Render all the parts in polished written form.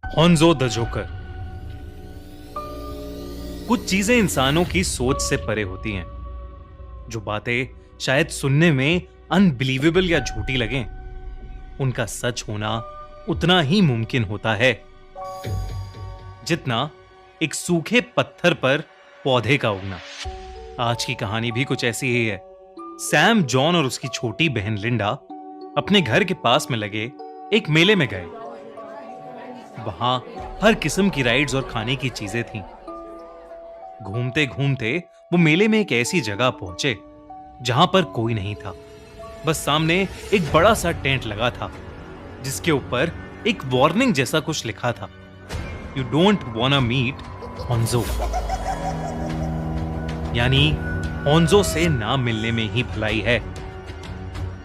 हॉन्जो the joker. कुछ चीजें इंसानों की सोच से परे होती हैं। जो बातें शायद सुनने में अनबिलीवेबल या झूठी लगें, उनका सच होना उतना ही मुमकिन होता है जितना एक सूखे पत्थर पर पौधे का उगना। आज की कहानी भी कुछ ऐसी ही है। सैम, जॉन और उसकी छोटी बहन लिंडा अपने घर के पास में लगे एक मेले में गए। वहां हर किस्म की राइड्स और खाने की चीजें थीं। घूमते घूमते वो मेले में एक ऐसी जगह पहुंचे जहां पर कोई नहीं था। बस सामने एक बड़ा सा टेंट लगा था जिसके ऊपर एक वार्निंग जैसा कुछ लिखा था, यू डोंट वांना मीट हॉन्जो। यानी हॉन्जो से ना मिलने में ही भलाई है।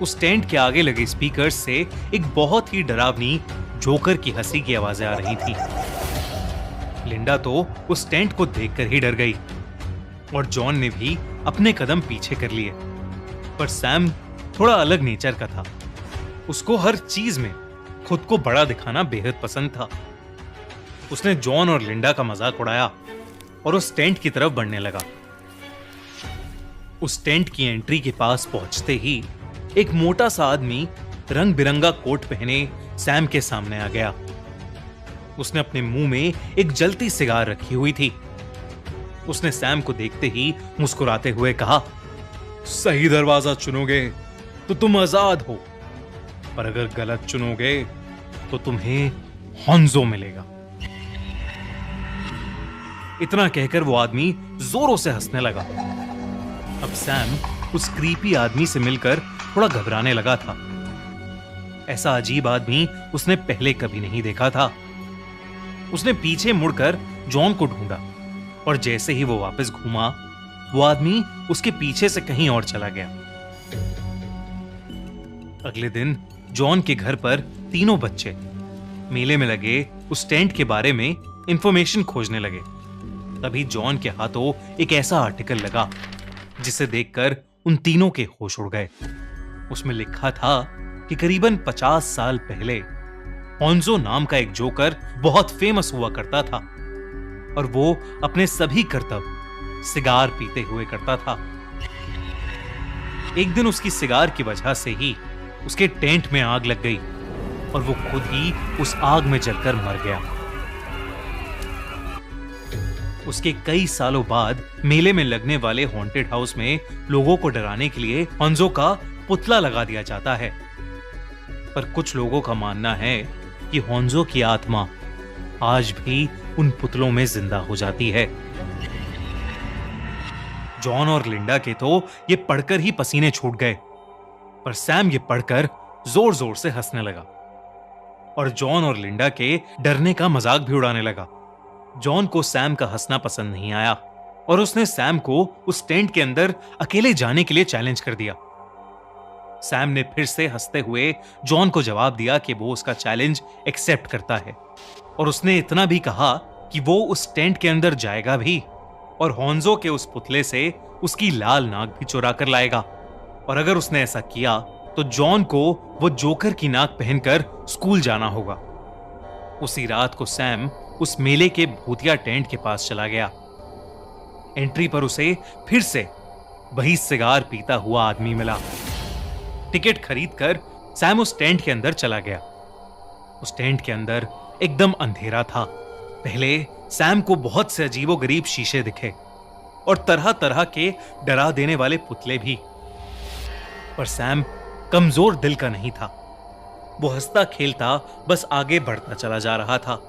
उस टेंट के आगे लगे स्पीकर्स से एक बहुत ही डरावनी जोकर की हंसी की आवाजें आ रही थी। लिंडा तो उस टेंट को देखकर ही डर गई और जॉन ने भी अपने कदम पीछे कर लिए। पर सैम थोड़ा अलग नेचर का था। उसको हर चीज में खुद को बड़ा दिखाना बेहद पसंद था। उसने जॉन और लिंडा का मजाक उड़ाया और उस टेंट की तरफ बढ़ने लगा। उस टेंट की एंट्री के पास पहुंचते ही एक मोटा सा आदमी रंग बिरंगा कोट पहने सैम के सामने आ गया। उसने अपने मुंह में एक जलती सिगार रखी हुई थी। उसने सैम को देखते ही मुस्कुराते हुए कहा, सही दरवाजा चुनोगे तो तुम आजाद हो, पर अगर गलत चुनोगे तो तुम्हें हॉन्जो मिलेगा। इतना कहकर वो आदमी जोरों से हंसने लगा। अब सैम उस क्रीपी आदमी से मिलकर थोड़ा घबराने लगा था। ऐसा अजीब आदमी उसने पहले कभी नहीं देखा था। उसने पीछे मुड़कर जॉन को ढूंढा और जैसे ही वो वापस घूमा, वो आदमी उसके पीछे से कहीं और चला गया। अगले दिन जॉन के घर पर तीनों बच्चे मेले में लगे उस टेंट के बारे में इंफॉर्मेशन खोजने लगे। तभी जॉन के हाथों एक ऐसा आर्टिकल लगा जिसे देखकर उन तीनों के होश उड़ गए। उसमें लिखा था कि करीबन 50 साल पहले हॉन्जो नाम का एक जोकर बहुत फेमस हुआ करता था और वो अपने सभी करतब सिगार पीते हुए करता था। एक दिन उसकी सिगार की वजह से ही उसके टेंट में आग लग गई और वो खुद ही उस आग में जलकर मर गया। उसके कई सालों बाद मेले में लगने वाले हॉन्टेड हाउस में लोगों को डराने के लिए हॉन्जो का पुतला लगा दिया जाता है। पर कुछ लोगों का मानना है कि हॉन्जो की आत्मा आज भी उन पुतलों में जिंदा हो जाती है। जॉन और लिंडा के तो ये पढ़कर ही पसीने छूट गए, पर सैम ये पढ़कर जोर जोर से हंसने लगा और जॉन और लिंडा के डरने का मजाक भी उड़ाने लगा। जॉन को सैम का हंसना पसंद नहीं आया और उसने सैम को उस टेंट के अंदर अकेले जाने के लिए चैलेंज कर दिया। सैम ने फिर से हंसते हुए जॉन को जवाब दिया कि वो उसका चैलेंज एक्सेप्ट करता है और उसने इतना भी कहा कि वो उस टेंट के अंदर जाएगा भी और हॉन्जो के उस पुतले से उसकी लाल नाक भी चुरा कर लाएगा। और अगर उसने ऐसा किया तो जॉन को वो जोकर की नाक पहनकर स्कूल जाना होगा। उसी रात को सैम उस मेले के भूतिया टेंट के पास चला गया। एंट्री पर उसे फिर से वही सिगार पीता हुआ आदमी मिला। टिकट खरीदकर सैम उस टेंट के अंदर चला गया। उस टेंट के अंदर एकदम अंधेरा था। पहले सैम को बहुत से अजीबोगरीब शीशे दिखे और तरह तरह के डरा देने वाले पुतले भी। पर सैम कमजोर दिल का नहीं था। वो हंसता खेलता बस आगे बढ़ता चला जा रहा था।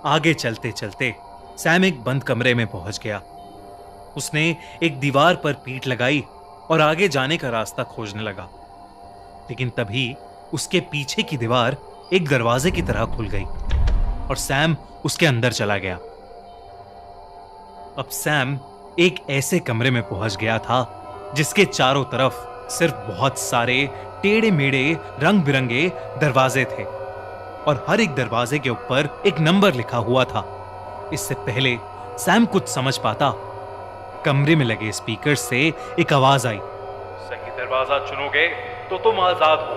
आगे चलते चलते सैम एक बंद कमरे में पहुंच गया। उसने एक दीवार पर पीठ लगाई और आगे जाने का रास्ता खोजने लगा। लेकिन तभी उसके पीछे की दीवार एक दरवाजे की तरह खुल गई और सैम उसके अंदर चला गया। अब सैम एक ऐसे कमरे में पहुंच गया था जिसके चारों तरफ सिर्फ बहुत सारे टेढ़े मेढ़े रंग बिरंगे दरवाजे थे और हर एक दरवाजे के ऊपर एक नंबर लिखा हुआ था। इससे पहले सैम कुछ समझ पाता, कमरे में लगे स्पीकर से एक आवाज आई, सही दरवाजा चुनोगे तो तुम आजाद हो,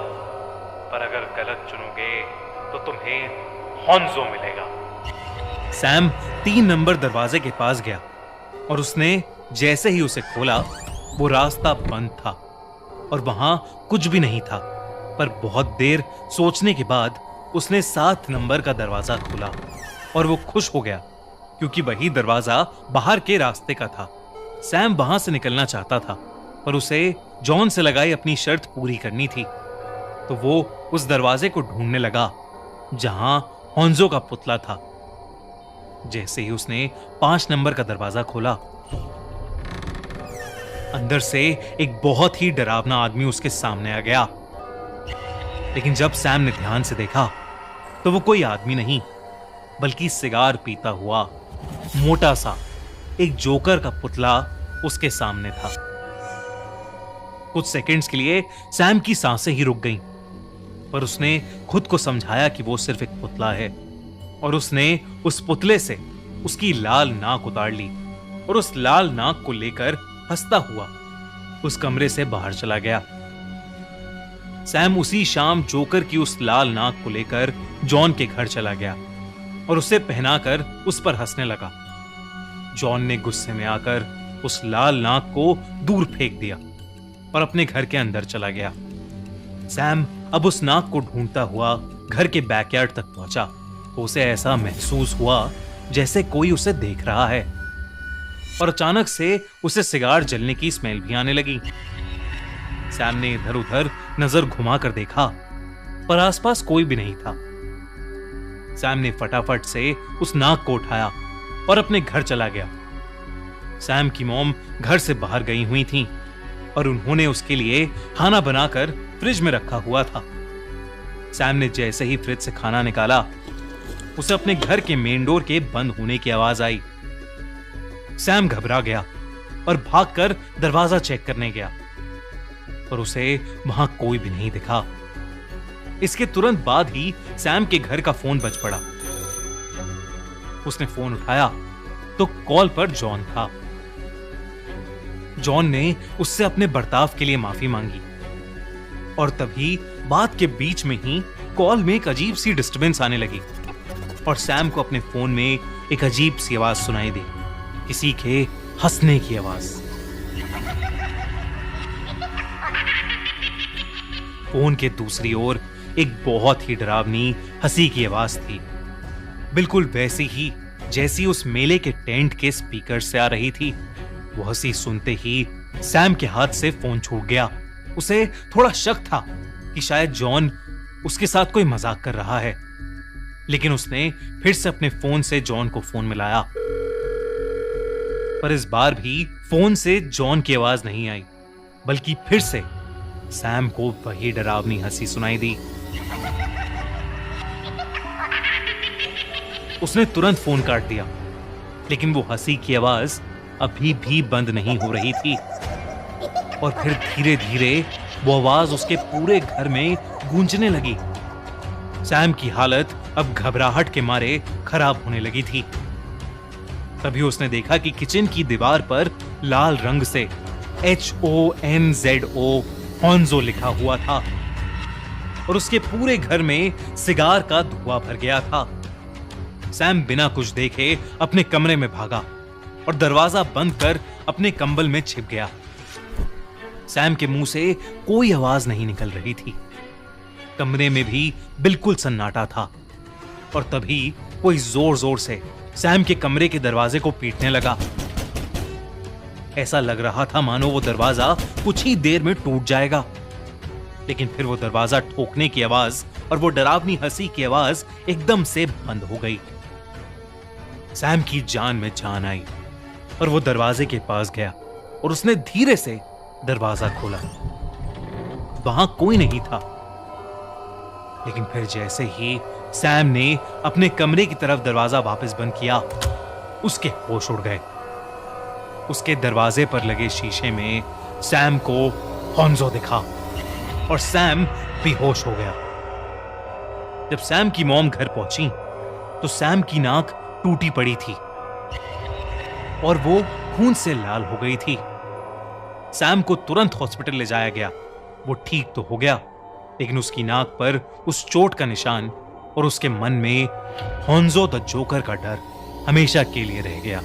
पर अगर गलत चुनोगे तो तुम्हें हॉन्जो मिलेगा। सैम 3 नंबर दरवाजे के पास गया और उसने जैसे ही उसे खोला, वो रास्ता बंद था और वहां कुछ भी नहीं था। पर बहुत देर सोचने के बाद उसने 7 नंबर का दरवाजा खोला और वो खुश हो गया क्योंकि वही दरवाजा बाहर के रास्ते का था। सैम वहां से निकलना चाहता था, पर उसे जॉन से लगाई अपनी शर्त पूरी करनी थी। तो वो उस दरवाजे को ढूंढने लगा जहां होंजो का पुतला था। जैसे ही उसने 5 नंबर का दरवाजा खोला, अंदर से एक बहुत ही डरावना आदमी उसके सामने आ गया। लेकिन जब सैम ने ध्यान से देखा तो वो कोई आदमी नहीं, बल्कि सिगार पीता हुआ मोटा सा एक जोकर का पुतला उसके सामने था। कुछ सेकंड्स के लिए सैम की सांसें ही रुक गईं, पर उसने खुद को समझाया कि वो सिर्फ एक पुतला है और उसने उस पुतले से उसकी लाल नाक उतार ली और उस लाल नाक को लेकर हंसता हुआ उस कमरे से बाहर चला गया। सैम उसी शाम जोकर की उस लाल नाक को लेकर जॉन के घर चला गया और उसे पहनाकर उस पर हंसने लगा। जॉन ने गुस्से में आकर उस लाल नाक को दूर फेंक दिया और अपने घर के अंदर चला गया। सैम अब उस नाक को ढूंढता हुआ घर के बैकयार्ड तक पहुंचा तो उसे ऐसा महसूस हुआ जैसे कोई उसे देख रहा है और अचानक से उसे सिगार जलने की स्मेल भी आने लगी। सैम ने इधर उधर नजर घुमाकर देखा, पर आसपास कोई भी नहीं था। सैम ने फटाफट से उस नाक को उठाया और अपने घर चला गया। सैम की मॉम घर से बाहर गई हुई थीं और उन्होंने उसके लिए खाना बनाकर फ्रिज में रखा हुआ था। सैम ने जैसे ही फ्रिज से खाना निकाला, उसे अपने घर के मेन डोर के बंद होने की आवाज आई। सैम घबरा गया और भागकर दरवाजा चेक करने गया, पर उसे वहां कोई भी नहीं दिखा। इसके तुरंत बाद ही सैम के घर का फोन बज पड़ा। उसने फोन उठाया तो कॉल पर जॉन था। जॉन ने उससे अपने बर्ताव के लिए माफी मांगी और तभी बात के बीच में ही कॉल में एक अजीब सी डिस्टरबेंस आने लगी और सैम को अपने फोन में एक अजीब सी आवाज सुनाई दी, किसी के हंसने की आवाज। फोन के दूसरी ओर एक बहुत ही डरावनी हंसी की आवाज थी, बिल्कुल वैसी ही जैसी उस मेले के टेंट के स्पीकर से आ रही थी। वो हंसी सुनते ही सैम के हाथ से फोन छूट गया। उसे थोड़ा शक था कि शायद जॉन उसके साथ कोई मजाक कर रहा है, लेकिन उसने फिर से अपने फोन से जॉन को फोन मिलाया, पर इस बार भी फोन से जॉन की आवाज नहीं आई, बल्कि फिर से सैम को वही डरावनी हंसी सुनाई दी। उसने तुरंत फोन काट दिया, लेकिन वो हंसी की आवाज अभी भी बंद नहीं हो रही थी और फिर धीरे धीरे वो आवाज उसके पूरे घर में गूंजने लगी। सैम की हालत अब घबराहट के मारे खराब होने लगी थी। तभी उसने देखा कि किचन की दीवार पर लाल रंग से HONZO होंजो लिखा हुआ था और उसके पूरे घर में सिगार का धुआं भर गया था। सैम बिना कुछ देखे अपने कमरे में भागा और दरवाजा बंद कर अपने कंबल में छिप गया। सैम के मुंह से कोई आवाज नहीं निकल रही थी। कमरे में भी बिल्कुल सन्नाटा था और तभी कोई जोर जोर से सैम के कमरे के दरवाजे को पीटने लगा। ऐसा लग रहा था मानो वो दरवाजा कुछ ही देर में टूट जाएगा, लेकिन फिर वो दरवाजा ठोकने की आवाज और वो डरावनी हंसी की आवाज एकदम से बंद हो गई। सैम की जान में जान आई और वो दरवाजे के पास गया और उसने धीरे से दरवाजा खोला। वहां कोई नहीं था, लेकिन फिर जैसे ही सैम ने अपने कमरे की तरफ दरवाजा वापस बंद किया, उसके होश उड़ गए। उसके दरवाजे पर लगे शीशे में सैम को होंजो दिखा और सैम बेहोश हो गया। जब सैम की मॉम घर पहुंची तो सैम की नाक टूटी पड़ी थी और वो खून से लाल हो गई थी। सैम को तुरंत हॉस्पिटल ले जाया गया। वो ठीक तो हो गया, लेकिन उसकी नाक पर उस चोट का निशान और उसके मन में होंजो द जोकर का डर हमेशा के लिए रह गया।